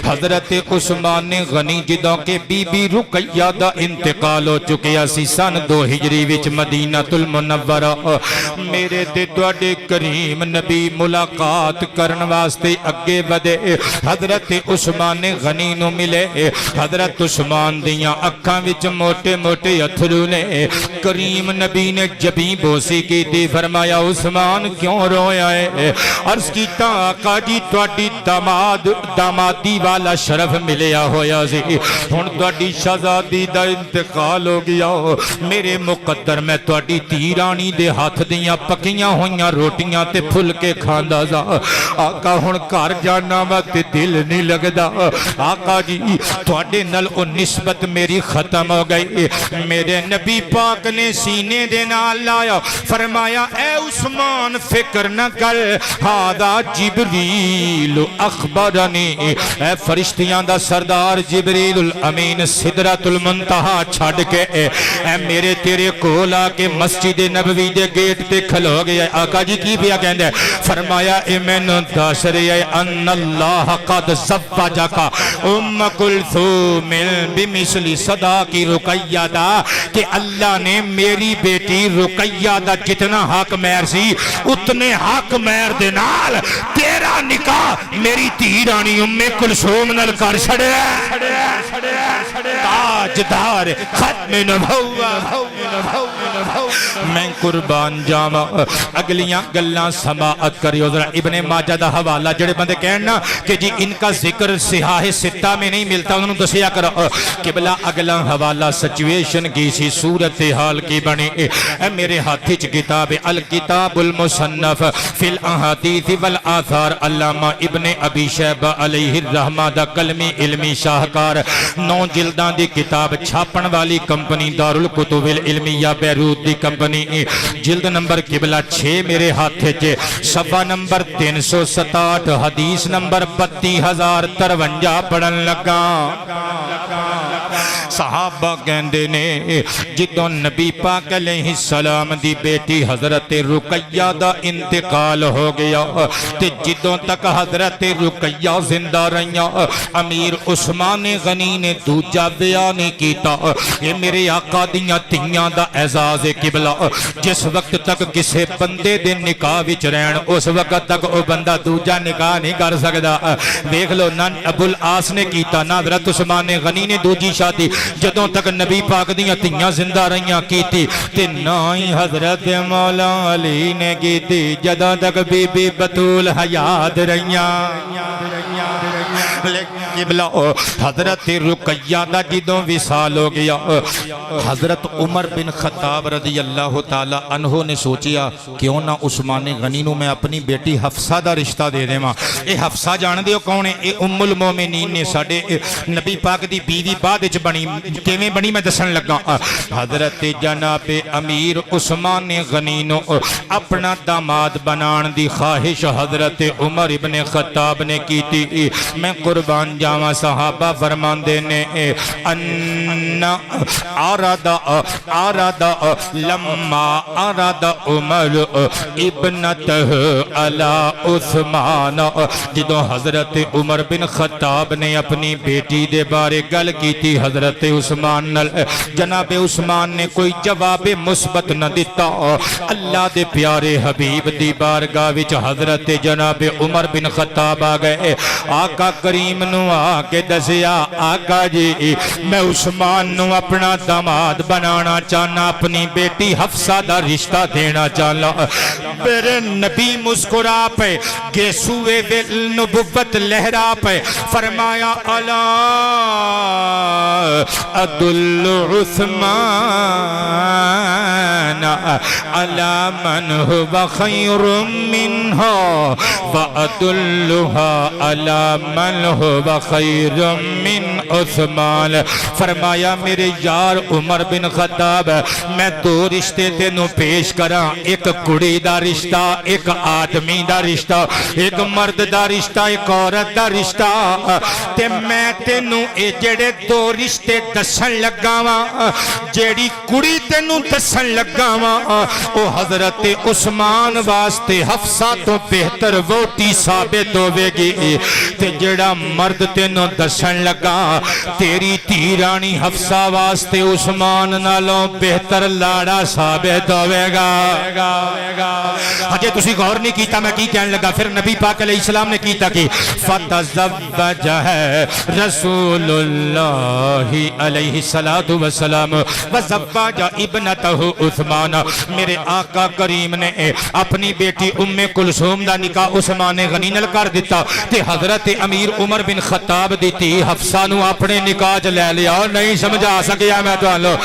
حضرت عثمان غنی جدوں کے بی بی رقیہ دا انتقال ہو چکیا سی سن 2 ہجری وچ مدینہ المنورہ میرے تے تواڈے کریم نبی ملاقات کرن واسطے اگے ودے حضرت عثمان غنی نو ملے حضرت عثمان دیاں اکھاں وچ موٹے موٹے اتھرو نے کریم نبی نے جبیں بوسی کی تھی فرمایا عثمان کیوں رویا ہے عرض کیتا آقا جی تواڈی دامادی والا شرف ملیا ہویا سی ہن تواڈی شہزادی دا انتقال ہو گیا میرے مقدر میں تواڈی دھی رانی دے ہاتھ دیاں پکیاں ہویاں روٹیاں تے پھلکے کھاندا سا آقا ہن گھر جانا وا تے دل نہیں لگدا آقا جی تواڈے نال او نسبت میری ختم ہو گئی میرے نبی پاک نے سینے دے نال لایا فرمایا اے عثمان فکر نہ کر ہاذا جبریل اخبرنی اے فرشتیاں دا سردار جبریل الامین سدرۃ المنتہا چھڈ کے اے میرے تیرے کول آ کے مسجد نبوی دے گیٹ تے کھلو گیا آقا جی کی پیا کہندا ہے فرمایا اے مینوں دس رہیا ہے ان اللہ قد زوجک ام کلثوم بمثل صداق رقیہ دا کہ اللہ نے میری بیٹی رقیہ دا جتنا حق مہر سی اتنے حق مہر دے نال تیرا نکاح میری دھی رانی ام کلثوم نال کر چھڑیا تاجدار ختم نبوت میں قربان جاواں اگلیاں گلاں سماعت کریو ذرا ابن ماجہ دا حوالہ جڑے بندے کہنا کہ جی ان کا ذکر صحاح ستہ میں نہیں ملتا انہوں دسیا کرو قبلہ اگلا حوالہ سچویشن کی سی صورتحال کی بنی اے میرے ہاتھ وچ کتاب الکتاب المصنف فی الاحادیث والآثار علامہ ابن ابی شیبہ علیہ الرحمہ دا کلمی علمی شاہکار 9 جلداں دی کتاب چھاپن والی کمپنی دارالکتب العلمیہ بیروت دی کمپنی جلد نمبر قبلہ 6 میرے ہاتھ چے صفحہ نمبر 367 حدیث نمبر 32053 پڑھن لگا صحابہ کہندے نے جدوں نبی پاک علیہ السلام دی بیٹی حضرت رقیہ دا انتقال ہو گیا تے جدوں تک حضرت رقیہ زندہ رہیاں امیر عثمان غنی نے دوجا بیان کیتا یہ میرے آقا دیاں تیاں دا اعزاز قبلہ جس وقت تک کسے بندے دے نکاح وچ رہن اس وقت تک او بندہ دوجا نکاح نہیں کر سکدا دیکھ لو نہ ابو العاص نے کیتا نہ حضرت عثمان غنی نے دوجی شادی جدوں تک نبی پاک دیاں تیاں زندہ رہیاں کیتی تے نہ ہی حضرت مولا علی نے کیتی جدوں تک بی بی بطول حیات رہیاں قبلہ حضرت رقیہ دا جدوں وصال ہو گیا حضرت عمر بن خطاب رضی اللہ تعالی عنہ نے سوچیا کیوں نہ عثمان غنی نو میں اپنی بیٹی حفصہ دا رشتہ دے دے ماں اے حفصہ جان دیو کون ہے اے ام المومنین نے ساڑے نبی پاک دی بیوی بعد اچ بنی کیویں بنی میں دسن لگا حضرت جناب امیر عثمان غنی نو اپنا داماد بنان دی خواہش حضرت عمر ابن خطاب نے کی تھی میں قربان جاواں صحابہ فرماندے نے ان آراد لما آراد عمر ابنتہ علی عثمان جدوں حضرت عمر بن خطاب نے اپنی بیٹی دے بارے گل کی تھی حضرت عثمان جناب عثمان نے کوئی جواب مثبت نہ دیتا اللہ دے پیارے حبیب دی بارگاہ وچ حضرت جناب عمر بن خطاب آ گئے آقا کریم نو آ کے دسیا آقا جی میں عثمان نو اپنا داماد بنانا چاہنا اپنی بیٹی حفصہ دا رشتہ دینا چاہنا میرے نبی مسکرا پہ گیسوے نبوت لہرا پہ فرمایا الا ادل عثمان علی من هو خیر منہ وادلها علی من هو خیر من عثمان فرمایا میرے یار عمر بن خطاب میں دو رشتے تینوں پیش کراں ایک کڑی دا رشتہ ایک آدمی دا رشتہ ایک مرد دا رشتہ ایک عورت دا رشتہ تے میں تینوں اے جڑے دو رشتے دسن لگاواں جیڑی کڑی تینوں دسن لگاواں او حضرت عثمان واسطے حفصہ تو بہتر ووٹی ثابت ہوے گی تے جڑا مرد تینوں دسن لگا تیری دھی رانی حفصہ واسطے عثمان نالوں بہتر لاڑا ثابت ہوئے گا۔ ہجے تسی غور نہیں کیتا میں کی کہنے لگا، پھر نبی پاک علیہ السلام نے کیتا کہ فَتَزَوَّجَ رسول اللہ علیہ السلام وَزَوَّجَ ابنتہ عثمان، میرے آقا کریم نے اپنی بیٹی ام کلثوم دا نکاح عثمان غنی نال کر دیتا تے حضرت امیر عمر بن خطاب دیتی حفصہ نو اپنے نکاح چ لے لیا۔ نہیں سمجھا سکیا میں تانوں،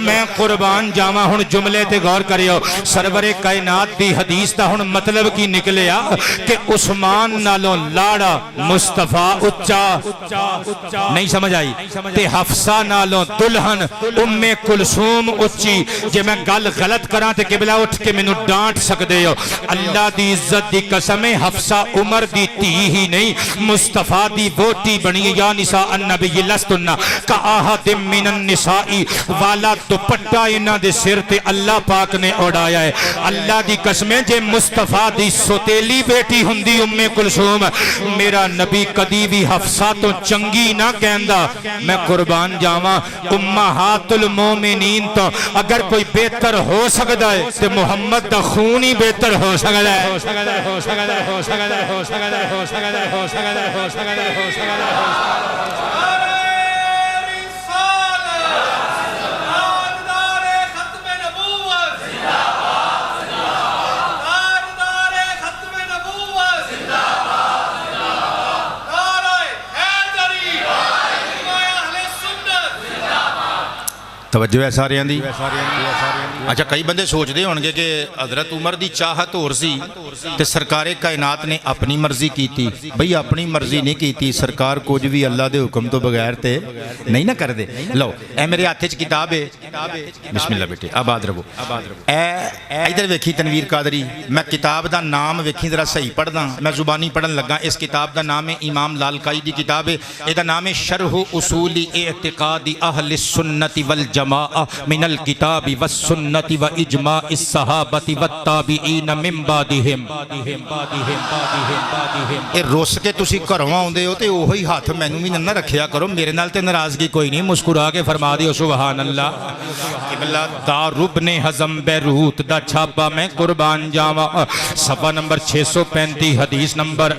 میں قربان جاواں ہن جملے تے غور کریو۔ سرور کائنات دی حدیث دا ہن مطلب کی نکلیا کہ عثمان نالوں لاڑا مصطفیٰ اچا، نہیں سمجھ آئی، تے حفصہ نالوں دلہن ام کلثوم اچی۔ جے میں گل غلط کراں تے قبلہ اٹھ کے مینوں ڈانٹ سکدے ہو۔ اللہ دی عزت دی قسم حفصہ عمر دی تھی ہی نہیں مصطفیٰ دی ووٹی بنی۔ یا نساء النبی لستن کآحد من النساء، والا دوپٹہ انہاں دے سر تے اللہ پاک نے اڑایا ہے۔ اللہ دی قسم جے مصطفیٰ دی سوتیلی بیٹی ہوندی ام کلثوم، میرا نبی کدی بھی حفصہ تو چنگی نہ کہندا۔ میں قربان جاواں امہات المومنین تو اگر کوئی بہتر ہو سکتا ہے تو محمد دا خون ہی بہتر ہو سکتا ہے۔ توجہ ہے سارے دی۔ اچھا کئی بندے سوچ دے ہونگے کہ حضرت عمر دی چاہت اور سی تے سرکار کائنات نے اپنی مرضی کی تھی۔ بھئی اپنی مرضی نہیں کی تھی، سرکار کچھ بھی اللہ دے حکم تو بغیر تے نہیں نہ کر دے۔ لو اے میرے ہاتھ کتاب ہے، بسم اللہ بیٹے آباد رہو۔ اے ادھر ویکھی تنویر قادری، میں کتاب دا نام ویکھی ذرا صحیح پڑھ دا، میں زبانی پڑھن لگا۔ اس کتاب دا نام ہے امام لالکائی دی کتاب ہے، اے دا نام ہے شرح اصول اعتقاد اہل السنت والجماعہ من الکتاب والسنت و اجماع الصحابۃ والتابعین من بعدہم۔ اے روس کے تسی گھروں آوندے ہو تے اوہی ہاتھ مینوں بھی نہ رکھیا کرو، میرے نال تے ناراضگی کوئی نہیں، مسکرا کے فرما دیو سبحان اللہ۔ قبلہ دار ابن حزم بیروت دا چھاپا میں قربان جاواں، صفحہ نمبر 635 حدیث نمبر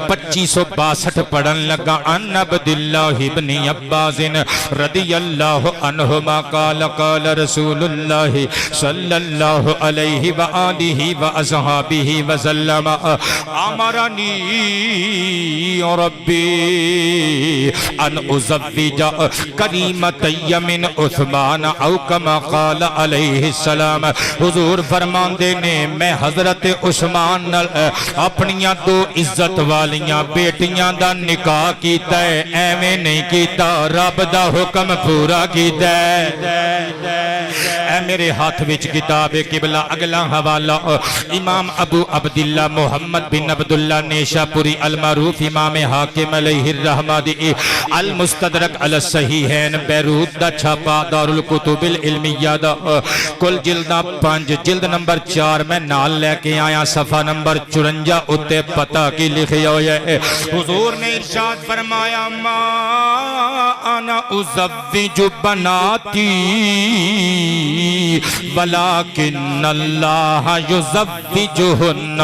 2562 پڑھن لگا۔ عن عبداللہ ابن عباس رضی اللہ عنہما قال قال رسول اللہ صلی اللہ علیہ وآلہ وآصحابہ وسلم امرنی ربی ان ازوج کریمتی من عثمان او کما قال علیہ السلام۔ حضور فرماندے نے میں حضرت عثمان اپنیاں دو عزت والیاں بیٹیاں دا نکاح کیتا ہے، ایویں نہیں کیتا، رب دا حکم پورا کیتا ہے۔ اے میرے ہاتھ وچ کتاب قبلہ اگلا حوالہ امام ابو عبداللہ محمد بن عبداللہ نیشاپوری المعروف امام حاکم علیہ الرحمہ دی المستدرک علی الصحیحین بیروت دا چھاپا دارالکتب العلمیہ دا کل جلدہ 5 جلد نمبر 4 میں نال لے کے آیا، صفحہ نمبر 54 اتے پتہ کی لکھی ہوئی ہے۔ حضور نے ارشاد فرمایا ما انا ازوج بناتی ولیکن اللہ یزوجہن،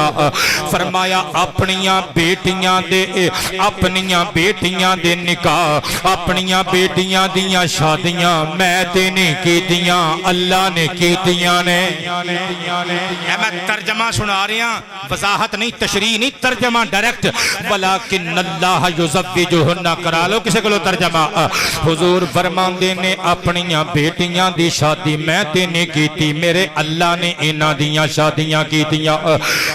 فرمایا اپنیاں بیٹیاں دے نکاح، اپنیاں بیٹیاں دیاں شادیاں میں تے نہیں کیتیاں، اللہ نے کیتیاں نے۔ میں ترجمہ سنا رہا ہوں، وضاحت نہیں، تشریح نہیں، ترجمہ ڈائریکٹ۔ ولیکن اللہ یزوجہن کرا لو کسے کو ترجمہ۔ حضور فرماندے نے اپنیاں بیٹیاں دی شادی میں تے نہیں کیتی، میرے اللہ نے انہاں دیاں شادیاں کیتیاں۔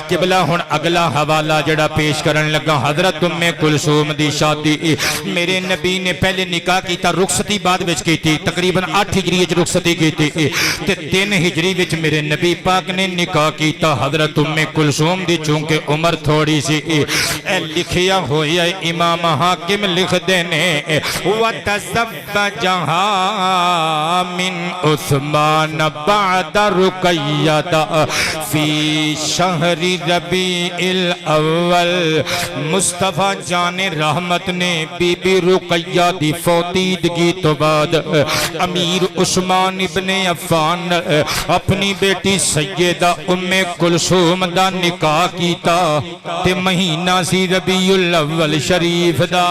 قبلہ ہن اگلا حوالہ جڑا پیش کرن لگا، حضرت ام کلثوم دی شادی میرے نبی نے پہلے نکاح کیتا، رخصتی بعد وچ کیتی، تقریباً 8 ہجری وچ رخصتی کیتی تے 3 ہجری وچ میرے نبی پاک نے نکاح کیتا حضرت ام کلثوم دی، چونکہ عمر تھوڑی سی۔ اے لکھیا ہویا امام حاکم لکھ دینے تزوجها من عثمان بعد رقیہ فی شہر ربیع الاول. مصطفیٰ جان رحمت نے بی بی رقیہ دی فوتیدگی تو بعد امیر عثمان ابن عفان اپنی بیٹی سیدہ ام کلثوم دا نکاح کیتا تے مہینہ سی ربیع الاول شریف دا.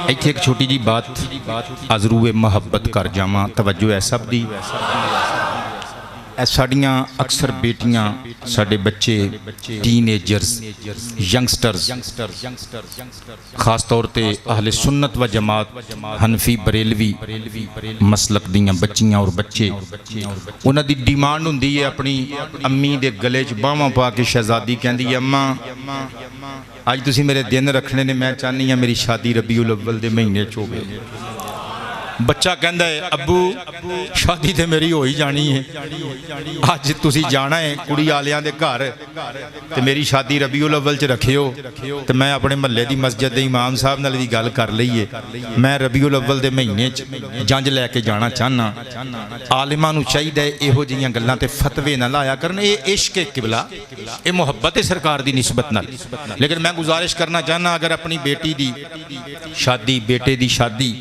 ایک چھوٹی جی بات ازروے محبت کر جاواں توجہ ہے سب دی. ساڑیاں اکثر بیٹیاں ساڑے بچے ٹین ایجرز ینگسٹرز خاص طور تے اہل سنت و جماعت حنفی بریلوی مسلک دیاں بچیاں اور بچے انہاں دی ڈیمانڈ ہوندی ہے اپنی امی دے گلے چ باواں پا کے شہزادی کہندی ہے اماں آج تسی میرے دن رکھنے نے میں چاہنی ہاں میری شادی ربیع الاول دے مہینے چ ہوے. بچہ کہندا ہے ابو شادی تے میری ہوئی جانی ہے آج تسی جانا ہے کڑی آلیاں دے گھر تے میری شادی ربیع الاول چ رکھیو تے میں اپنے محلے دی مسجد دے امام صاحب نال دی گل کر لئیے میں ربیع الاول دے مہینے چ جنج لے کے جانا چاہنا. عالماں نو چاہیے ایہو جیاں گلاں تے فتوی نہ لایا کرن. اے عشق قبلہ اے محبت سرکار دی نسبت نال. لیکن میں گزارش کرنا چاہنا اگر اپنی بیٹی دی شادی بیٹے دی شادی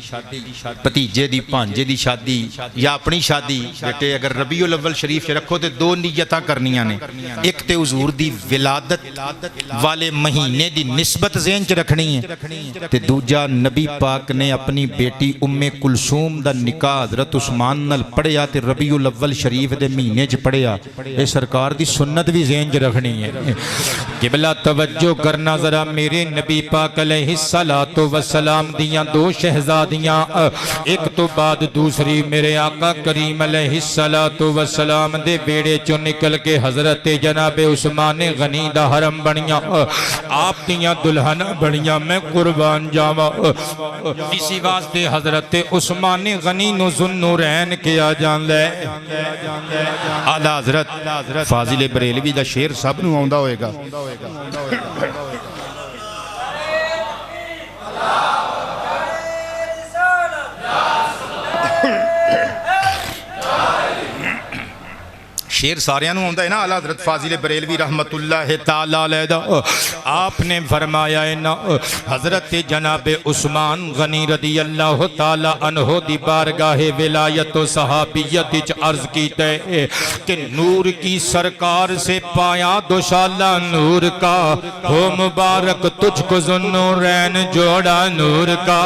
بھتیجے دی بھانجے دی شادی یا اپنی شادی بیٹے اگر ربیع الاول شریف رکھو تے دو نیتاں کرنیاں نے. ایک تے حضور دی ولادت والے مہینے دی نسبت ذہن چ رکھنی ہے تے دوجا نبی پاک نے اپنی بیٹی ام کلثوم دا نکاح حضرت عثمان نال پڑھیا تے ربیع الاول شریف دے مہینے چ پڑھیا. اے سرکار دی سنت بھی ذہن چ رکھنی ہے. قبلہ توجہ کرنا ذرا میرے نبی پاک علیہ الصلوۃ والسلام دیاں دو شہزادیاں ایک تو بعد دوسری میرے آقا کریم علیہ الصلوۃ والسلام دے بیڑے چوں نکل کے حضرت جناب عثمان غنی دا حرم بنیاں آپ دیاں دلہن بنیاں. میں قربان جاواں اسی واسطے حضرت عثمان غنی نو ذوالنورین کیا جاندا ہے. اعلی حضرت فاضل بریلوی دا شعر سب نو آوندا ہوئے گا. شیر ساریاں نو ہوندا ہے نا. اعلی حضرت فاضل بریلوی رحمت اللہ تعالی علیہ دا آپ نے فرمایا ہے نا حضرت جناب عثمان غنی رضی اللہ تعالی عنہ دی بارگاہ ولایت و صحابیت وچ عرض کیتا ہے کہ نور کی سرکار سے پایا دوشالہ نور کا ہو مبارک تجھ کو ذوالنورین جوڑا نور کا.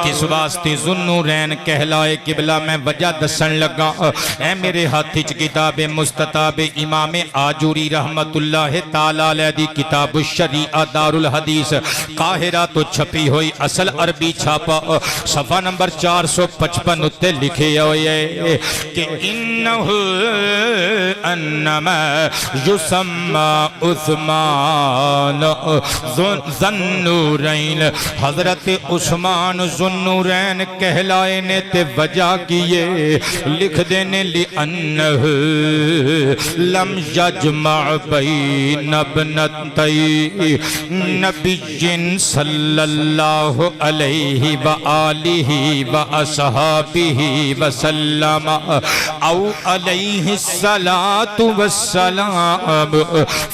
کس واسطے ذوالنورین کہلائے قبلہ میں وجہ دسن لگا. اے میرے ہاتھ کتاب مستطاب امام آجوری رحمت اللہ تعالی علیہ دی کتاب الشریعہ دار الحدیث قاہرہ تو چھپی ہوئی اصل عربی چھاپا صفحہ نمبر 455 اتے لکھے ہوئے کہ انہو انما یسمى عثمان ذوالنورین حضرت عثمان ذوالنورین کہلائے نے تے وجہ کیے لکھ دینے لِأَنَّهُ لَمْ يَجْمَعْ بَيْنَ ابْنَتَيْ نَبِيٍّ صلی اللہ علیہ وآلہ وَأَصْحَابِهِ وَسَلَّمَ او علیہ الصلاة والسلام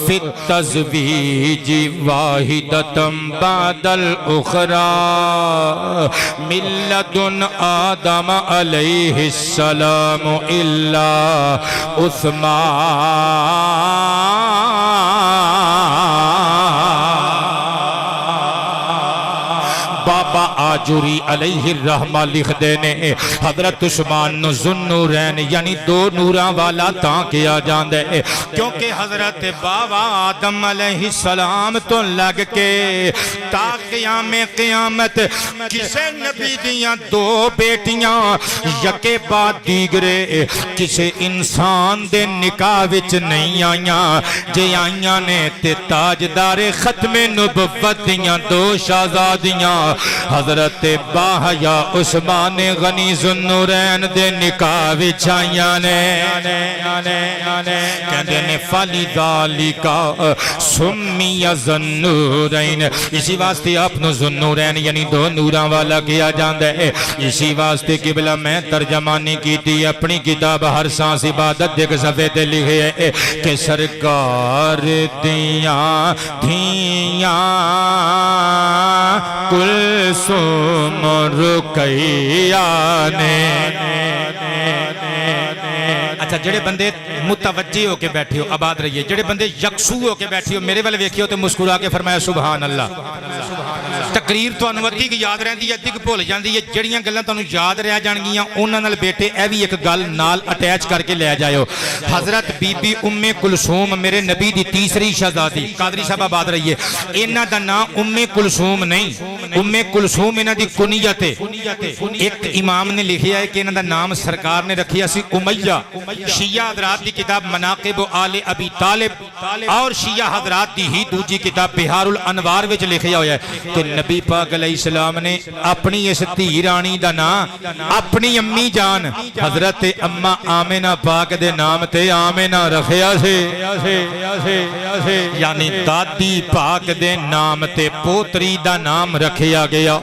فی التزویج واحدة بعد الأخرى من لدن آدم علیہ السلام الا عثمان. بابا آجوری علیہ الرحمہ لکھ دینے حضرت عثمان ذوالنورین یعنی دو نوراں والا تاں کیا جاندے کیونکہ حضرت بابا آدم علیہ السلام تو لگ کے تا قیام قیامت کسے نبی دیاں دو بیٹیاں یکے بعد دیگرے کسے انسان دے نکاح وچ نہیں آئیاں جے آئیاں نے تے تاجدار ختم نبوت دیاں دو شہزادیاں حضرت باحیا عثمان غنی ذوالنورین دے نکاح وچ آئیاں نے کہندے نے فَلِذَالِكَ سُمِّيَ ذُوالنُّورَيْنِ اسی واسطے آپ نو ذوالنورین یعنی دو نوراں والا کیا جاندا ہے اسی واسطے قبلہ میں ترجمانی کیتی اپنی کتاب ہر سانس عبادت دے صفحے تے لکھے ہے کہ سرکار دیاں دھیاں کلثوم رقیہ نے اچھا جڑے بندے متوجہ ہو کے بیٹھے ہو آباد رہیے جڑے بندے یکسو ہو کے بیٹھے ہو میرے والے ویکھیو تے مسکرا کے فرمایا سبحان اللہ تقریر تانوں ادھی کہ یاد رہندی ہے ادھی کہ بھول جاندی ہے جڑیاں گلاں تانوں یاد رہ جانگیاں انہاں نال بیٹے اے وی ایک گل نال اٹیچ کر کے لے جائیو حضرت بی بی ام کلثوم میرے نبی دی تیسری شہزادی قادری صاحب آباد رہیے انہاں دا نام ام کلثوم نہیں ام کلثوم انہاں دی کنیت ہے ایک امام نے لکھیا ہے کہ انہاں دا نام سرکار نے رکھیا سی امیہ شیعہ حضرات دی کتاب مناقب آل ابی طالب اور شیعہ حضرات دی ہی دوجی کتاب بہار الانوار وچ لکھیا ہویا ہے کہ نبی پاک علیہ السلام نے اپنی اس دھی رانی دا نام اپنی امی جان حضرت اما آمنہ پاک دے نام تے آمنہ رکھیا سے یعنی دادی پاک دے نام تے پوتری دا نام رکھیا گیا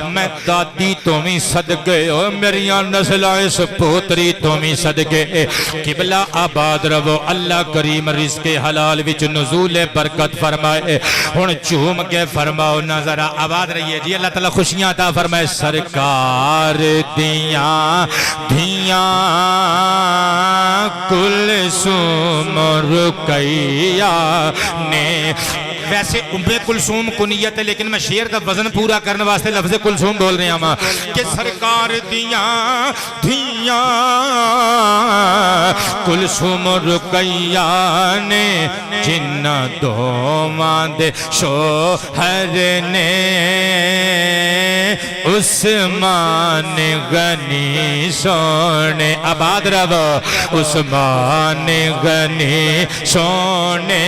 میں دادی تو بھی صدقے میریاں نسلیں اس پوتری تو بھی صدقے قبلہ آباد رہو اللہ کریم رزق حلال وچ نزول برکت فرمائے ہن چوم کے فرماؤ نظرہ آباد رہیے جی اللہ تعالیٰ خوشیاں عطا فرمائے سرکار دیاں دھیاں کلثوم رقیہ نے ویسے ام کلثوم کنیت ہے لیکن میں شعر دا وزن پورا کرنے واسطے لفظ کلثوم بول رہے ہیں کہ سرکار دیاں دھیاں کلثوم رقیہ نے جنہ دوواں دے شوہر نے عثمان غنی سونے آباد رہو عثمان غنی سونے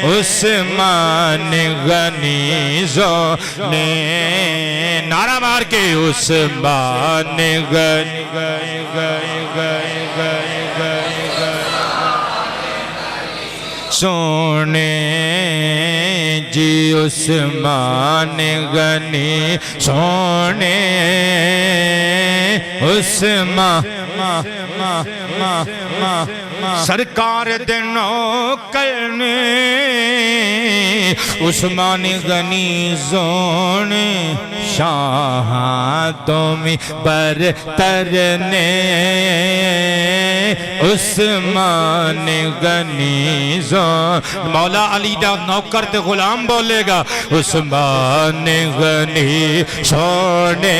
عثمان غنی سونے نعرہ مار کے عثمان غنی سونے جی عثمان غنی سونے عثمان سرکار دے نوکر نے عثمان غنی زونے شاہاں تمہیں برتر نے عثمان غنی زون مولا علی دا نوکر تے غلام بولے گا عثمان غنی سونے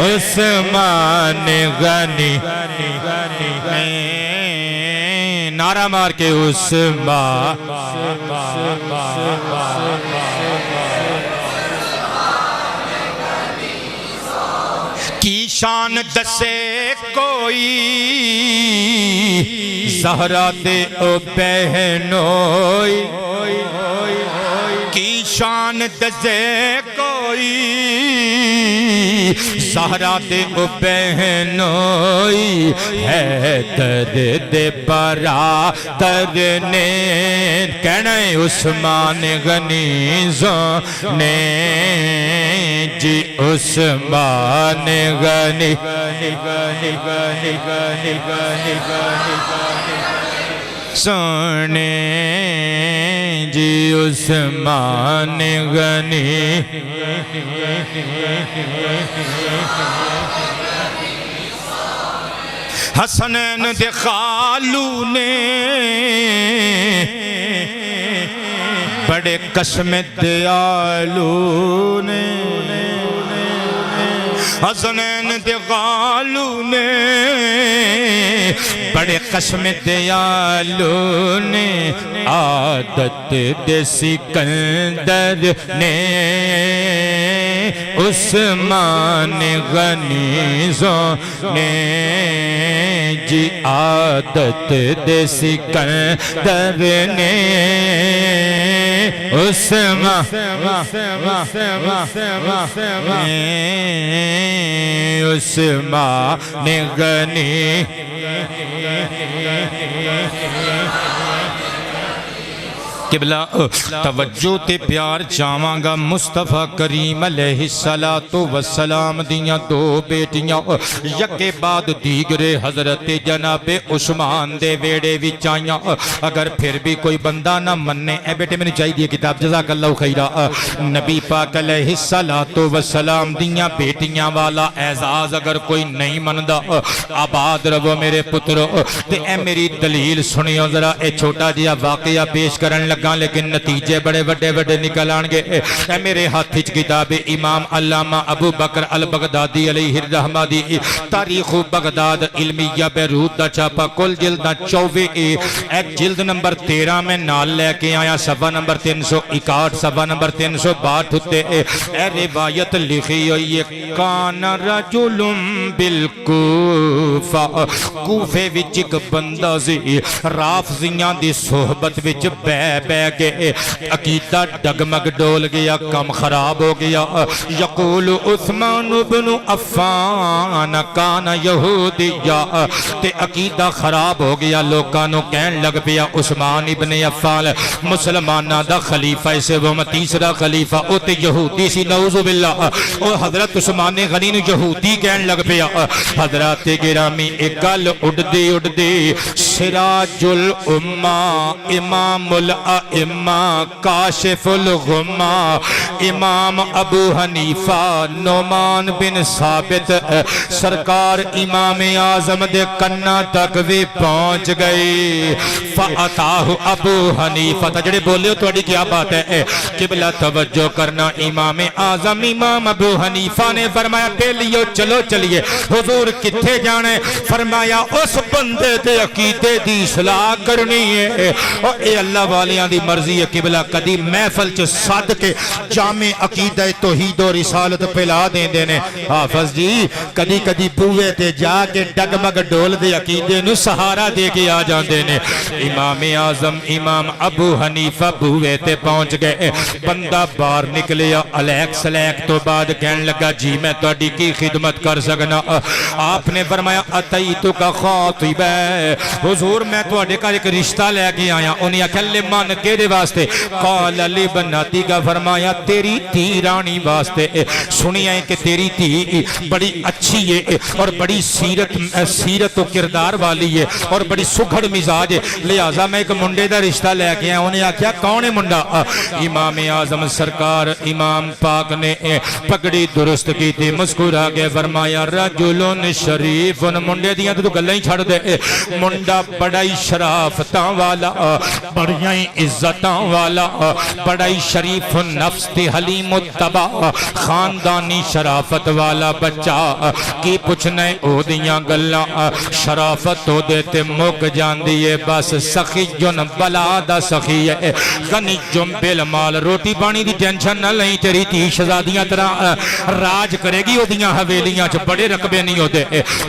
عثمان غنی نعرہ مار کے عثمان کی شان دسے کوئی زہرا دے او بہنوئی کی شان دسے کوئی زہرا دے او بہنوئی حیدر دے برادر نے کہنا ہے عثمان غنی زونے جی عثمان غنی سونے جی عثمان غنی حسنین دے خالو نے بڑے قسم دیالو نے حسنین دے خالو نے بڑے قسم دیالو نے عادت دے سکندر نے عثمان غنی زونے جی عادت دے سکندر نے عثمان غنی قبلہ توجہ تے پیار چاواں گا مصطفیٰ کریم علیہ السلام دیاں دو بیٹیاں یکے بعد دیگرے حضرت جناب عثمان دے ویڑے وچ آئیاں اگر پھر بھی کوئی بندہ نہ مننے اے بیٹے میں نے چاہی دی کتاب جزاک اللہ خیرہ نبی پاک علیہ السلام دیاں بیٹیاں والا اعزاز اگر کوئی نہیں مندہ آباد رہو میرے پترو تے اے میری دلیل سنیو ذرا اے چھوٹا جیا واقعہ پیش کرن لگا لیکن نتیجے بڑے بڑے بڑے نکل آنگے اے میرے ہاتھ کتاب امام علامہ ابو بکر البغدادی علیہ الرحمہ دی تاریخ بغداد علمیہ بیروت دا چھاپا کل جلد 24 ایک جلد نمبر 13 میں نال لے کے آیا صفحہ نمبر 361 صفحہ نمبر 362 ہوتے اے روایت لکھی ہوئی کان رجل بالکوفہ کوفے وچ ایک بندہ سی رافضیاں دی صحبت وچ بے گئے عقیدہ ڈگمگ ڈول گیا کم خراب ہو گیا یقول عثمان بن عفان کان یہودیہ تے عقیدہ خراب ہو گیا لوگانوں کہن لگ پیا عثمان ابن عفان مسلمانہ دا خلیفہ اسے وہ تیسرا خلیفہ او تے یہودی سی نعوذ باللہ او حضرت عثمان غنی نو یہودی کہن لگ پیا حضرات گرامی ایک گل اڑ دے سراج الامہ امام الائمہ کاشف الغمہ امام ابو حنیفہ نعمان بن ثابت سرکار امام اعظم دے کنہ تک بھی پہنچ گئی فَأَتَاهُ ابو حنیفہ تجڑے بولے ہو توڑی کیا بات ہے قبلہ توجہ کرنا امام اعظم امام ابو حنیفہ نے فرمایا پیلیو چلو چلیے حضور کتھے جانے فرمایا اس بندے دے عقیدے دی اصلاح کرنی ہے اور اے اللہ والیاں دی مرضی ہے قبلہ کدی محفل چ صد کے جامع عقیدہ توحید و رسالت پلا دیں دینے حافظ جی کدی کدی بوئے تے جا کے ڈگمگ ڈول دے عقیدے نو سہارا دے کے آ جان دینے امام اعظم امام ابو حنیفہ بوئے تے پہنچ گئے بندہ باہر نکلیا الیک سلیک تو بعد کہنے لگا جی میں توڑی کی خدمت کر سکنا آپ نے فرمایا اتیتو کا خاطب ہے حضور میں توڑے کا ایک رشتہ لے کے آیا انہیں اکھلے مان کے دے واسطے قال علی بناتی کا فرمایا تیری تھی رانی واسطے سنیا ہے کہ تیری تھی بڑی اچھی ہے اور بڑی سیرت و کردار والی ہے اور بڑی سکھڑ مزاج ہے لہذا میں ایک منڈے دا رشتہ لے کے آیا انہیں آکھیا کون ہے منڈا امام اعظم سرکار امام پاک نے پگڑی درست کی تھی مسکرا کے فرمایا رجلن شریف منڈے دیاں تو گلیں ہی چھڑ دے منڈا بڑائی شرافتاں والا بڑیائی عزتاں والا بڑائی شریف نفس تے حلیم الطبع خاندانی شرافت والا بچہ کی پوچھنے او دیاں گلاں شرافت ہو دیتے مک جان دیئے بس سخی جن بلا دا سخی ہے غنی جن بالمال روٹی پانی دی ٹینشن نہ لیں تیری تی شہزادیاں طرح راج کرے گی او دیاں حویلیاں چ بڑے رقبے نہیں ہوتے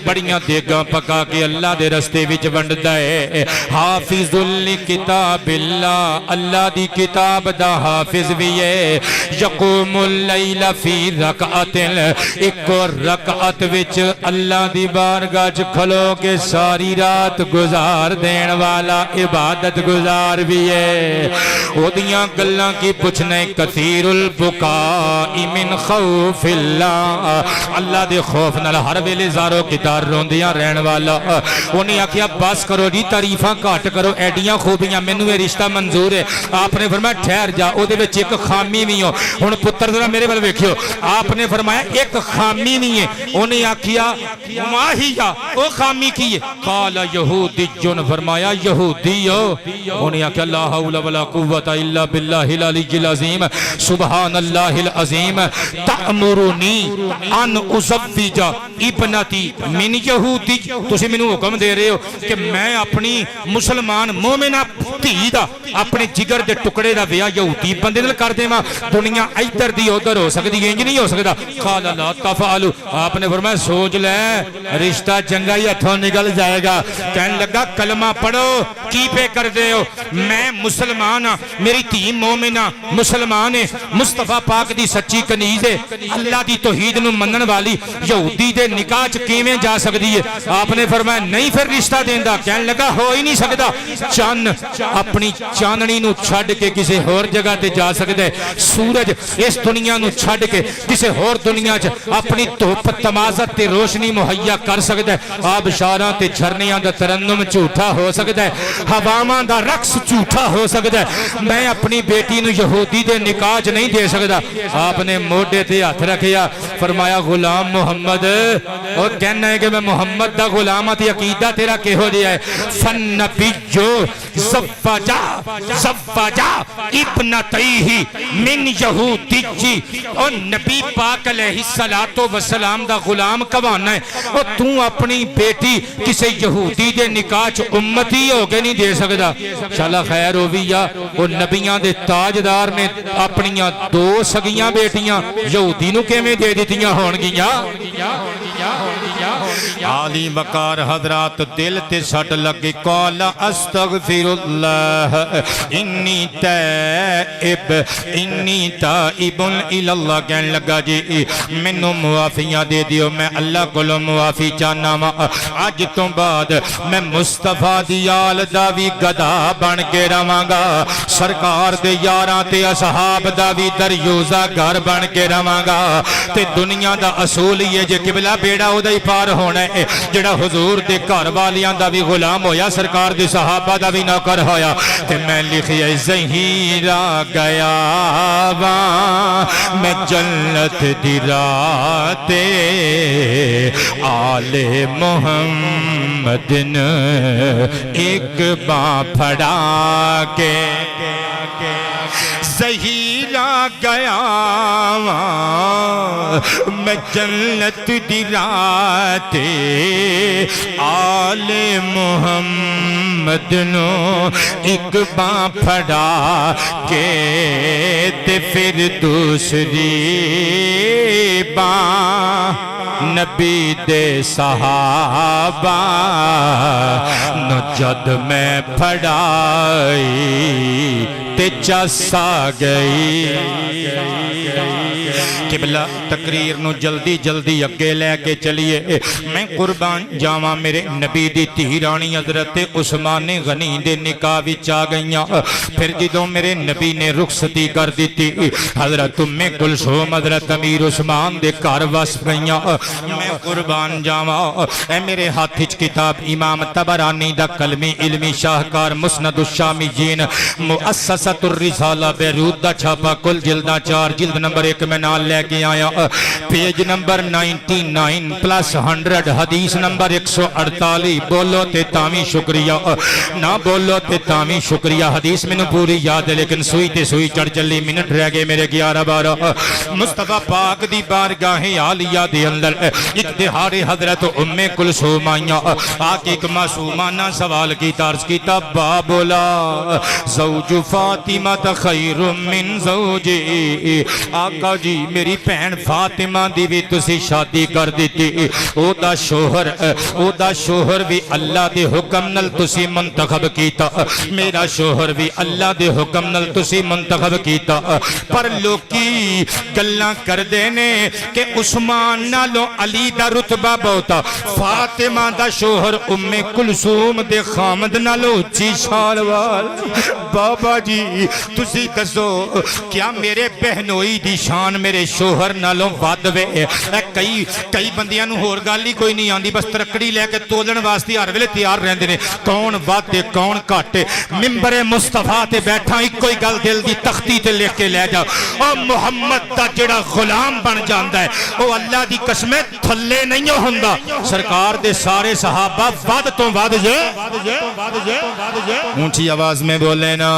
بڑیاں دیگاں پکا کے اللہ دے رستے وچ ونڈ دے حافظ الکتاب اللہ اللہ دی کتاب دا حافظ بھی ہے یقوم اللیل فی رکعت ایک رکعت وچ اللہ دی بارگاہ چ کھلو کے ساری رات گزار دین والا عبادت گزار بھی ہے او دیاں گلاں کی پوچھنے کثیر البکاء من خوف اللہ اللہ دے خوف نال ہر ویلے زارو کتار روندیاں رہن والا انہیں آکھیا بس کرو جی تعریفاں کاٹ کرو ایڈیاں خوبیاں مینوں یہ رشتہ منظور ہے آپ نے فرمایا ٹھہر جا او دے وچ ایک خامی بھی ہو ہن پتر ذرا میرے ول ویکھیو آپ نے فرمایا ایک خامی نہیں ہے انہیں آکھیا ماہیا او خامی کی ہے قال یہودی جن فرمایا یہودی ہو انہیں آکھیا لا حول ولا قوت الا باللہ العلی العظیم سبحان اللہ العظیم تأمرنی ان ازوج ابنتی من یہودی تسی مینوں حکم دے رہے ہو کہ میں اپنی مسلمان مومنہ دھی دا اپنے جگر دے ٹکڑے دا ویاہ یہودی بندے نال کر دیواں دنیا ادھر دی ادھر ہو سکدی انج نہیں ہو سکدا قال لا تفعلوا آپ نے فرمایا سوچ لے رشتہ چنگا ہی ہتھوں نکل جائے گا کہنے لگا کلمہ پڑھو کی پہ کر دے ہو میں مسلمان ہاں میری دھی مومن ہاں مسلمان ہے مصطفیٰ پاک دی سچی کنیز ہے اللہ دی توحید نو منن والی یہودی دے نکاح چ کیویں جا سکدی ہے آپ نے فرمایا نہیں پھر رشتہ دیندا کہنے لگا ہو ہی نہیں سکدا چن اپنی چاندنی نو چھڈ کے کسی ہور جگہ تے جا سکدا ہے سورج اس دنیا نو چھڈ کے کسی ہور دنیا چ اپنی دھوپ تمازت تے روشنی مہیا کر سکدا ہے آبشاراں تے جھرنیاں دا ترنم جھوٹا ہو سکدا ہے ہواواں دا رقص جھوٹا ہو سکدا ہے میں اپنی بیٹی نو یہودی دے نکاح چ نہیں دے سکدا آپ نے موڈے تے ہاتھ رکھیا فرمایا غلام محمد او کہنا ہے کہ میں محمد دا غلام ہاں تے عقیدہ تیرا کہو جیا ہے فنبیو زفجا ابنتیہ من یہودی او نبی پاک علیہ السلام دا غلام کوانا ہے او تو اپنی بیٹی کسی یہودی دے نکاح چ امتی ہو کے نہیں دے سکدا چلا خیر ہووی یا او نبیاں دے تاجدار نے اپنیاں دو سگیاں بیٹیاں یہودی نو کیویں دے دتیاں ہون گیاں عالی وقار حضرات دل تے سٹ لگے قال استغفر اللہ انی تائب الی اللہ کہنے لگا جی مینوں معافیاں دے دیو میں اللہ کولوں معافی چاہنا وا اج تو بعد میں مصطفیٰ دی آل دا وی گدا بن کے رواں گا سرکار دے یاراں تے اصحاب دا وی دریوزہ گھر بن کے رواں گا تے دنیا دا اصول یہ جے قبلہ بیڑا او دا ہی پار ہونا ہے جڑا حضور دے گھر والیاں دا بھی غلام ہویا سرکار دے صحابہ دا بھی نوکر ہویا تے میں لکھیا زہیرا گیا میں جنت دی رات آل محمد ایک باں پھڑا کے زہیرا گیا میں جنت دی رات آل محمد نو ایک باں پھڑا کے تے پھر دوسری باں نبی دے صحابہ نو جد میں پھڑائی تے چسا گئی قبلہ تقریر نو جلدی جلدی اگے لے کے چلیے میں قربان جاواں میرے نبی دی دھی رانی حضرت عثمان غنی دے نکاح وچ آ گئیاں پھر جدوں میرے نبی نے رخصتی کر دیتی حضرت ام کلثوم حضرت امیر عثمان دے گھر وس گئیاں میں قربان جاواں اے میرے ہاتھ وچ کتاب امام طبرانی دا کلمی علمی شاہکار مسند الشامیین مؤسسۃ الرسالہ بیروت دا چھاپا کل جلداں 4 جلد نمبر 1 میں نال لے کے آیا پیج نمبر 99 پلس 100 حدیث نمبر 148 بولو تے تامی شکریہ نہ بولو تے تامی شکریہ حدیث میں پوری یاد ہے لیکن سوئی تے سوئی چڑھ چلی منٹ رہ گئے میرے 11-12 مصطفیٰ پاک دی بارگاہ عالیہ دے اندر اقتحار حضرت ام کلثوم آئیاں آکے ایک معصومانہ سوال کی تارز کیتا بابولا زوج فاطمہ خیر من زوجی آقا جی میری بہن فاطمہ دی بھی تسی شادی کر دیتی او دا شوہر بھی اللہ دے حکم نل تسی منتخب کیتا میرا شوہر بھی اللہ دے حکم نل تسی منتخب کیتا پر لوکی گلاں کر دینے کہ عثمان نالو علی دا رتبہ بہتا فاطمہ دا شوہر ام کلثوم دے خامد نالو اچھی شالوال بابا جی تسی دسو کیا میرے بہنوئی دی شان میرے شوہر نالوں ود وے کئی بندیاں نو ہور گل ہی کوئی نہیں آندی بس ترکڑی لے کے تولن واسطے ہر ویلے تیار رہندے نے کون ود تے کون گھٹ منبر مصطفیٰ تے بیٹھا ایک کوئی گل دل دی تختی تے لکھ کے لے جا او محمد دا جڑا غلام بن جاندا ہے او اللہ دی قسم تھلے نہیں ہوندا سرکار دے سارے صحابہ ود تو ود جے اونچی آواز میں بولے نا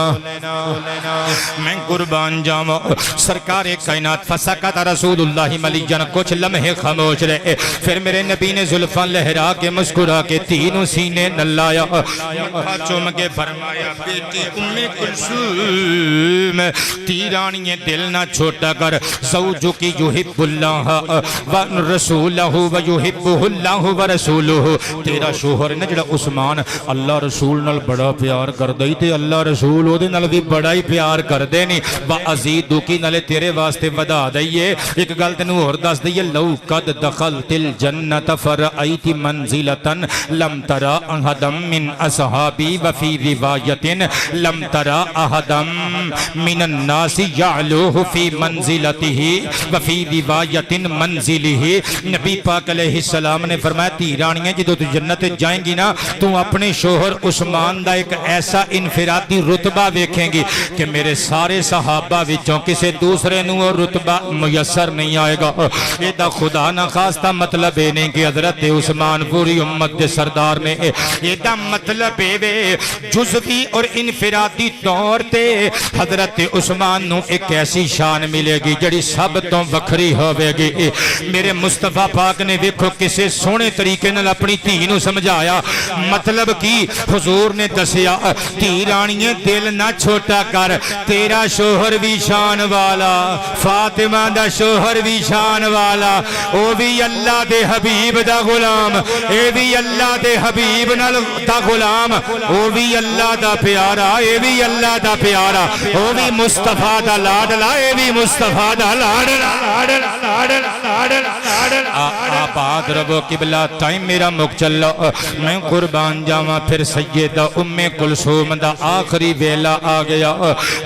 میں قربان جاواں سرکار کائنات فسکت رسول اللہ ملیجن کچھ لمحے لمحے خاموش رہے. پھر میرے نبی نے زلفاں لہرا کے مسکرا کے تھی نو سینے نہ لایا, چوم کے فرمایا بیٹی ام کلثوم تھی رانی دل نہ چھوٹا کر, زوجک یحب اللہ ورسولہ ویحبہ اللہ ورسولہ. تیرا شوہر ہے نا جڑا عثمان, اللہ رسول نال بڑا پیار کردے تے اللہ رسول او دے نال بھی بڑا ہی پیار کردے نہیں. وازیدک نالے تیرے واسطے ودا دئیے ایک گل تینوں اور دس دئیے, لو قد دخلت الجنت فرأیت منزلتا لم ترى احدا من اصحابی وفی روایت لم ترى احدا من الناس یعلوہ فی منزلته وفی روایت منزلہ. نبی پاک علیہ السلام نے فرمایا تی رانیاں جدو تو جنت جائیں گی نا تو اپنے شوہر عثمان دا ایک ایسا انفرادی رتبہ دیکھیں گی کہ میرے سارے صحابہ وچوں کسے دوسرے نو اور رتبہ میسر نہیں آئے گا. یہ دا خدا نہ خواستہ مطلب ہے نہیں کہ حضرت عثمان پوری امت دے سردار نے, یہ دا مطلب ہے جزوی اور انفرادی طور تے حضرت عثمان نو ایک ایسی شان ملے گی جڑی سب تو وکھری ہوئے گی. میرے مصطفیٰ پاک نے دیکھو کسے سونے طریقے نال اپنی دھی نو سمجھایا. مطلب کی حضور نے دسیا دھی رانیے دل نہ چھوٹا کر, تیرا شوہر بھی شان والا, فاطمہ دا شوہر بھی شان والا, او بھی اللہ دے حبیب دا غلام, اے بھی اللہ دے حبیب نال دا غلام, او بھی اللہ دا پیارا, اے بھی اللہ دا پیارا, او بھی مصطفیٰ دا لاڈلا, اے بھی مصطفیٰ دا لاڈلا. آباد ربو قبلہ ٹائم میرا مک چلو, میں قربان جاواں پھر سیدہ ام کلثوم دا آخری ویلا آ گیا.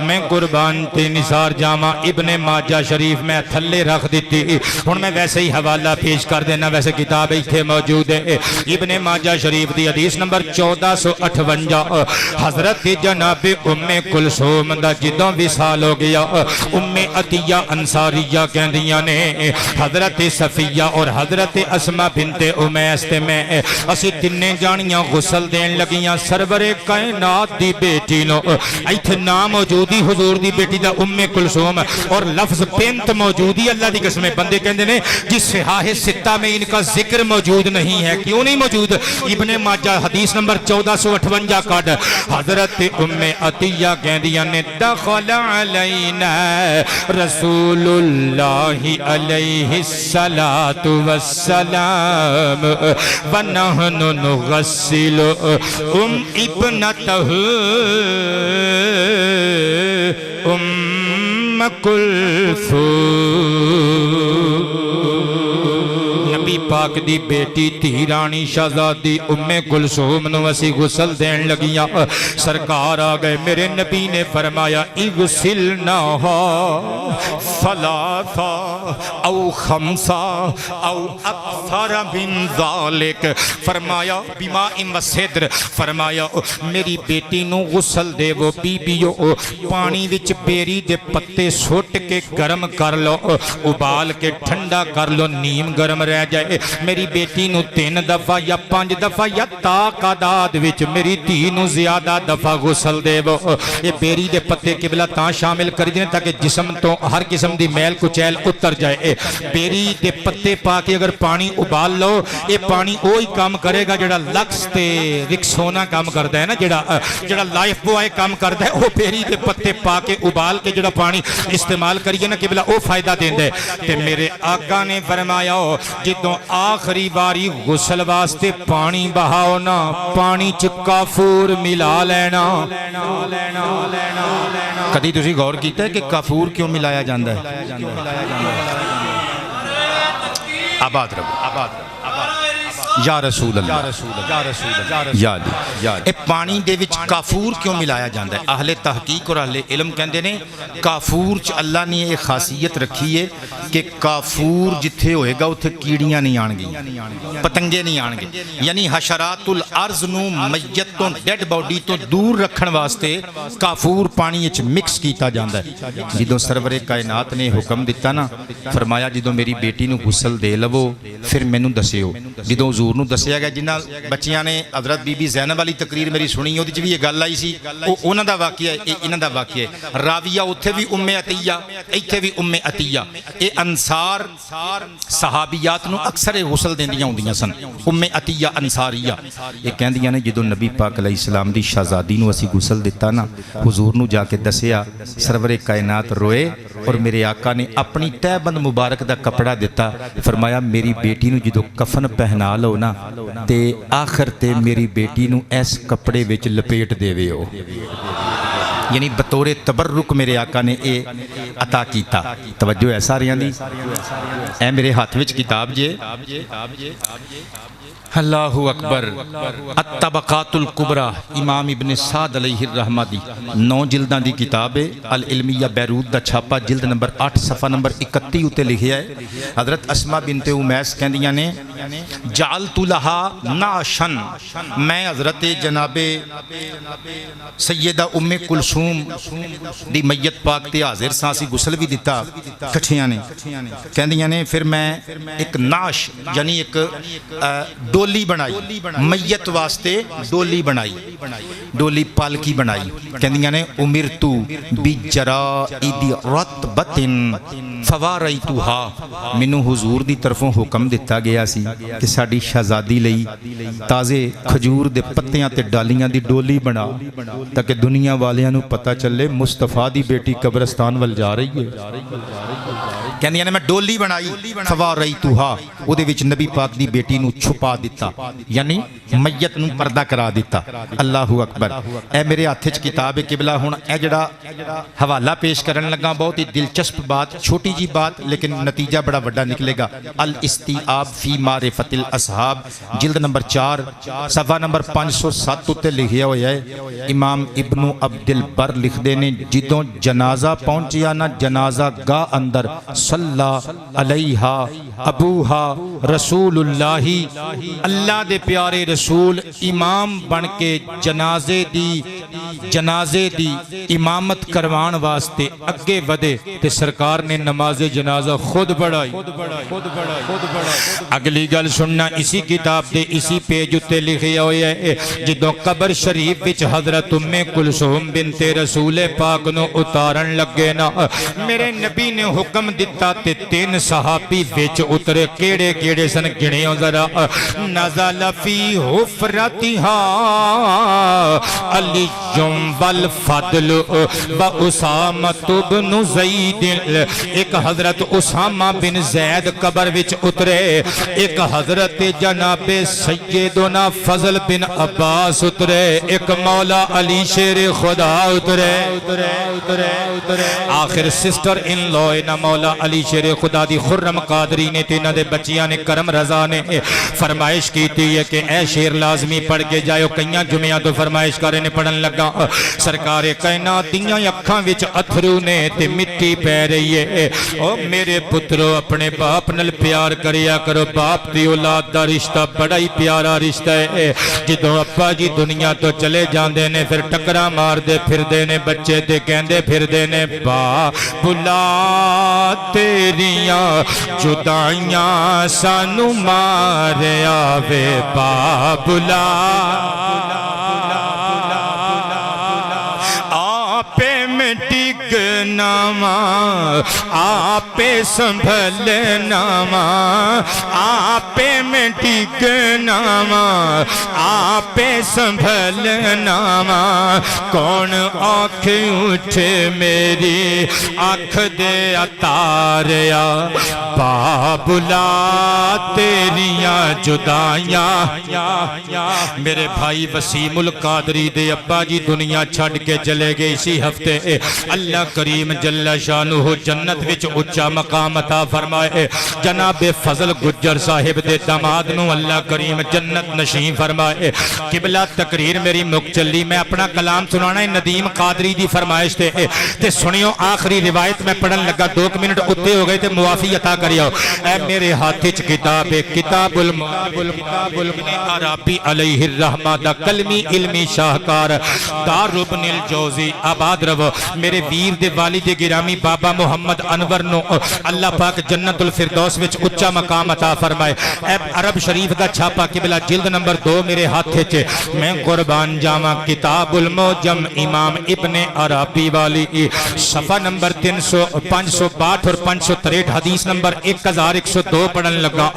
میں قربان تے نثار جاواں ابن ماجہ شریف میں تھلے رکھ دیتی. ہن میں ویسے ہی حوالہ پیش کر دینا, ویسے کتاب ایتھے موجود ہے. ابن ماجہ شریف دی حدیث نمبر 1458. حضرت جناب ام کلثوم دا جدوں وصال ہو گیا, ام عطیہ انصاریہ کہندیاں نے حضرت صفیہ اور حضرت اسماء بنت امیس تے میں اسی تینے جانیاں غسل دین لگیاں سرور کائنات دی بیٹی نو. ایتھے نام موجودی حضور دی بیٹی دا ام کلثوم اور لفظ بنت موجودی. اللہ دی قسم بندے کہندے نے جس صحاح ستہ میں ان کا ذکر موجود نہیں ہے. کیوں نہیں موجود؟ ابن ماجہ حدیث نمبر 1458 کاٹ حضرت ام عطیہ کہندیاں نے دخل علینا رسول اللہ علیہ الصلاة والسلام ونحن نغسل ابنتہ ام کلثوم. نبی پاک دی بیٹی تھی رانی شہزادی ام کلثوم نو اسی غسل دین لگیاں. سرکار آ گئے, میرے نبی نے فرمایا اغسلناہا ثلاثا او خمسا او اکثر من ذالک. فرمایا بماء و سدر, فرمایا میری بیٹی نو غسل دے وہ بیبیو پانی وچ بیری دے پتے سوٹ کے گرم کر لو, ابال کے ٹھنڈا کر لو, نیم گرم رہ جائے. میری بیٹی نو 3 دفعہ یا 5 دفعہ یا تعداد وچ میری دھی نو زیادہ دفعہ غسل دے وہ. یہ بیری دے پتے قبلہ تاں شامل کر دینے تاکہ جسم تو ہر قسم دی میل کچیل اتر جائے. بیری دے پتے پا کے اگر پانی ابال لو, یہ پانی وہی کام کرے گا جڑا لکس تے رکسونا کام کردا ہے نا, جڑا لائف بوائے کام کردا ہے, وہ بیری دے پتے پا کے ابال کے جڑا پانی استعمال کریے نا قبلہ وہ فائدہ دیندا ہے. تے میرے آقا نے فرمایا جدوں آخری باری غسل واسطے پانی بہاؤ نا, پانی چ کافور ملا لینا. کدی تسی غور کیتا ہے کہ کافور کیوں ملایا جاندا ہے؟ آباد رب, آباد رب, یا رسول اللہ, یا علی. اے پانی دے وچ کافور کیوں ملایا جاندا ہے؟ اہل تحقیق اور اہل علم کہندے نے کافور چ اللہ نے یہ خاصیت رکھی ہے کہ کافور جتھے ہوئے گا اتھے کیڑیاں نہیں آن گی, پتنگے نہیں آن گے. یعنی حشرات الارض نو میت تو ڈیڈ باڈی تو دور رکھن واسطے کافور پانی وچ مکس کیتا جاندا ہے. جدوں سرور کائنات نے حکم دیتا نا, فرمایا جدوں میری بیٹی نو غسل دے لو پھر مینوں دسیو. جدوں حضور نو دسیا گیا جنہ بچیاں نے حضرت بی بی زینب والی تقریر میری سنی وہ بھی یہ گل آئی سی وہ انہاں دا واقعہ ہے انہاں دا واقعہ ہے راویہ اتھے بھی ام عطیہ ایتھے بھی ام عطیہ اے انصار صحابیات نو اکثر غسل دیندیاں ہوندیاں سن ام عطیہ انصاریہ یہ کہندیاں نے جدوں نبی پاک علیہ السلام دی شہزادی نو اسی غسل دیتا نا حضور نو جا کے دسیا سرور کائنات روئے اور میرے آقا نے اپنی تہ بند مبارک دا کپڑا دیتا فرمایا میری بیٹی نو جدو کفن پہنا لو نا تے آخر تے میری بیٹی نو ایس کپڑے وچ لپیٹ دے وے ہو یعنی بطور تبرک میرے آقا نے اے عطا کیتا توجہ ہے ساریاں دی اے میرے ہاتھ وچ کتاب جے اللہ اکبر الطبقات الکبریٰ امام ابن سعد علیہ الرحمہ دی 9 جلداں دی کتاب ہے العلمیہ بیروت دا چھاپا جلد نمبر 8 صفحہ نمبر 31 اتے لکھیا ہے حضرت اسماء بنت امیس کہندیاں نے جعلت لہا نعشن میں حضرت جناب سیدہ ام کلثوم دی میت پاک تے حاضر سانسی غسل بھی دیتا کٹھیاں نے کہندیاں نے پھر میں ایک نعش یعنی ایک ڈولی بنائی میت واسطے ڈولی بنائی ڈولی پالکی بنائی کہندیاں نے امرتو بجرائد رطبت فواریتوہا مینوں حضور دی طرفوں حکم دیتا گیا سی کہ ساڈی شہزادی لئی تازے کھجور دے پتیاں تے ڈالیاں دی ڈولی بنا تاکہ دنیا والیاں نو پتہ چلے مصطفیٰ دی بیٹی قبرستان ول جا رہی ہے کہندیاں نے میں ڈولی بنائی فواریتوہا او دے وچ نبی پاک دی بیٹی نو چھپا دیتا یعنی میت نو پردہ کرا دیتا اللہ اکبر اے میرے ہاتھ وچ کتاب قبلہ ہن اے جڑا حوالہ پیش کرن لگا بہت ہی دلچسپ بات چھوٹی جی بات لیکن نتیجہ بڑا بڑا نکلے گا الاستیعاب فی معرفت الاصحاب جلد نمبر 4 صفحہ نمبر 507 تے لکھیا ہویا ہے امام ابن عبد البر لکھ دے نے جدوں جنازہ پہنچیا نا جنازہ گاہ اندر صلی علیہا ابوہا رسول اللہ دے پیارے رسول امام بن کے جنازے دی امامت کروان واسطے اگے ودے تے سرکار نے نماز جنازہ خود پڑھائی اگلی گل سننا اسی کتاب دے اسی پیج اتے لکھیا ہویا ہے جدوں قبر شریف وچ حضرت ام کلثوم بنت رسول پاک نو اتارن لگے نا میرے نبی نے حکم دیتا تے 3 صحابی وچ اترے کیڑے کیڑے سن گنے ذرا نزل فی حفرتها علی والفضل و اسامۃ بن زید ایک حضرت اسامہ بن زید قبر وچ اترے ایک حضرت جناب سیدنا فضل بن عباس اترے ایک مولا علی شیر خدا اترے آخر سسٹر ان لو نا مولا علی شیر خدا دی خرم قادری نے تینہ دے بچیاں نے کرم رضا نے فرمائش کی تھی کہ اے شیر لازمی پڑھ کے جائے کئیاں جمعیاں تو فرمائش کرنے پڑھن لگا سرکار کائنات دیاں اکھاں وچ اتھرو نے تے مٹی پہ رہی ہے او میرے پترو اپنے باپ نل پیار کریا کرو باپ دی اولاد دا رشتہ بڑا ہی پیارا رشتہ ہے جدوں ابا جی دنیا تو چلے جاندے نے پھر ٹکرا مار دے پھر دے نے بچے تے کہندے پھر دے نے با بلا تیریاں جدائیاں سانو مارے آوے با بلا آپے میں ڈگنا آپے سنبھلنا آپے میں ڈگنا آپے سنبھلنا کون آنکھ اٹھے میری آنکھ دے اتاریا بابلا تیریاں جدائیاں میرے بھائی وسیم القادری دے ابا جی دنیا چھڑ کے چلے گئے اسی ہفتے اللہ کریم جل شانہ جنت وچ اچا مقام عطا فرمائے جناب فضل گجر صاحب دے داماد نو اللہ کریم جنت نشین فرمائے قبلہ تقریر میری مک چلی میں اپنا کلام سنانا ہے ندیم قادری دی فرمائش تے سنیو آخری روایت میں پڑھن لگا 2 منٹ اتے ہو گئے تے معافی عطا کریو اے میرے ہاتھ وچ کتاب ہے کتاب ابن عربی علیہ الرحمہ دا کلمی علمی شاہکار دار ابن الجوزی آباد رو میرے ویر دے والد گرامی بابا محمد انور نو اللہ پاک جنت الفردوس وچ اچا مقام عطا فرمائے۔ اے عرب شریف دا چھاپا قبلہ جلد نمبر 2 میرے ہاتھے چے، میں قربان جاواں کتاب الموجم امام ابن عربی والی صفحہ نمبر 562 اور 563 حدیث نمبر 1102 پڑھن لگا۔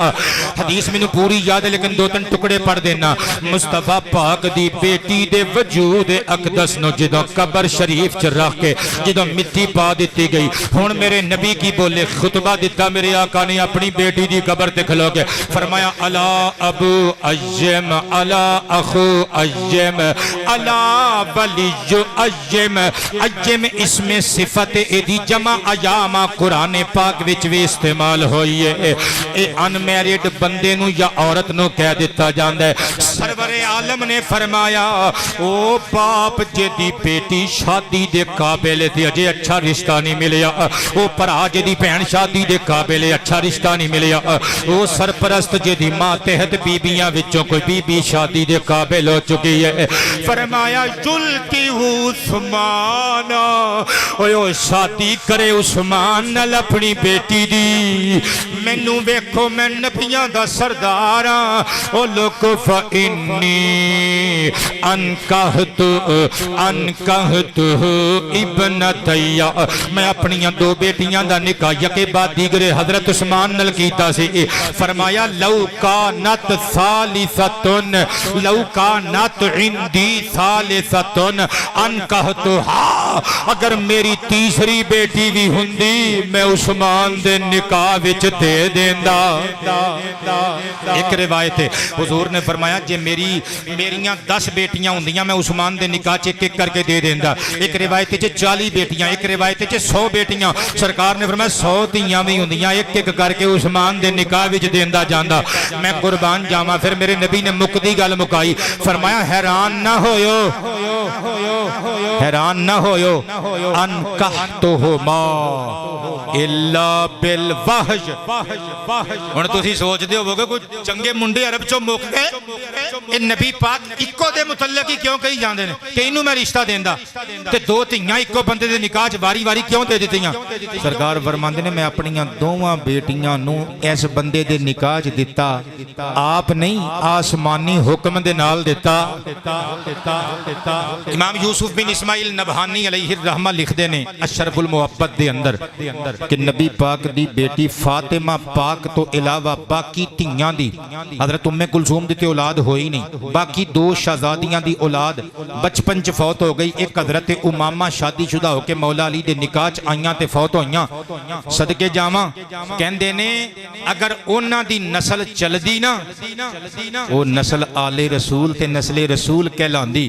حدیث میں پوری یاد ہے لیکن 2-3 ٹکڑے پڑھ دینا۔ مصطفیٰ پاک دی بیٹی دے وجود اقدس نو جدوں قبر شریف چ رکھ کے جدوں مٹی پا دیتی گئی، ہن میرے نبی کی بولے خطبہ دیتا میرے آقا نے اپنی بیٹی دی قبر تے کھلو کے فرمایا الا ابو اجم الا اخو اجم الا ولی اجم۔ اجم اسم صفت ایدی جمع ایاما قرآن پاک وچ بھی استعمال ہوئی ہے۔ اے ان میرڈ بندے نو یا عورت نو کہہ دیتا جاندا ہے۔ سرور عالم نے فرمایا او باپ جے دی بیٹی شادی دے قابل تے اجے اچھا رشتہ نہیں ملیا، او بھرا جے دی بہن شادی دے قابل اچھا رشتہ نہیں ملیا، او سرپرست جے دی ماں تحت بیبیاں وچوں کوئی بی بی شادی دے قابل ہو چکی ہے۔ فرمایا جلتی عثمان، او شادی کرے عثمان نال اپنی بیٹی دی، مینوں ویکھو میں نبیاں دا سردار ہاں، او لوگ فإنی انکحت ابنتیا، میں اپنی 2 بیٹیاں دا نکاح یکے بعد دیگرے حضرت عثمان نال کیتا سی۔ فرمایا لو کانت ثالثتن لو کانت عندی ثالثتن انکحتھا، اگر میری تیسری بیٹی بھی ہوندی میں عثمان دے نکاح وچ دے دیندا۔ ایک روایت ہے حضور نے فرمایا جے میریاں 10 بیٹیاں ہوندیاں میں عثمان دے نکاح چ ایک کر کے دے دیندا۔ ایک روایت چ 40 بیٹیاں، ایک روایت چ 100 بیٹیاں، سرکار نے فرمایا 100 دھیاں بھی ہوندیاں ایک ایک کر کے عثمان دے نکاح وچ دیندا جاندا۔ میں قربان جاواں پھر میرے نبی نے مکدی گل مکائی، فرمایا حیران نہ ہویو انکحتہما الا بالوحج۔ ہن تسی سوچ دے ہووگے کوئی چنگے منڈے عرب چوں مک گئے، اے نبی پاک اکو دے متعلق ہی کیوں کہی جاندے نے کہ اینوں میں رشتہ دیندا تے 2 دھیاں اکو بندے دے نکاح وچ واری واری کیوں دے دتیاں؟ سرکار فرماندے نے میں اپنی 2 بیٹیاں نو اس بندے دے نکاح وچ دتا، آپ نہیں آسمانی حکم دے نال دتا۔ امام یوسف بن اسماعیل نبہانی علیہ الرحمہ لکھ دے نے اشرف المحبت دے اندر کہ نبی پاک دی بیٹی فاطمہ پاک تو علاوہ باقی دھیاں دی حضرت ام کلثوم دی تے اولاد ہوئی نہیں، باقی 2 شہزادیاں دی اولاد بچپن چ فوت ہو گئی۔ ایک حضرت امامہ شادی شدہ ہو کے مولا علی دے نکاح چ آئیاں تے فوت ہوئیاں۔ صدقے جاواں کہندے نے اگر انہاں دی نسل چلدی نا، او نسل آل رسول تے نسل رسول کہلاندی۔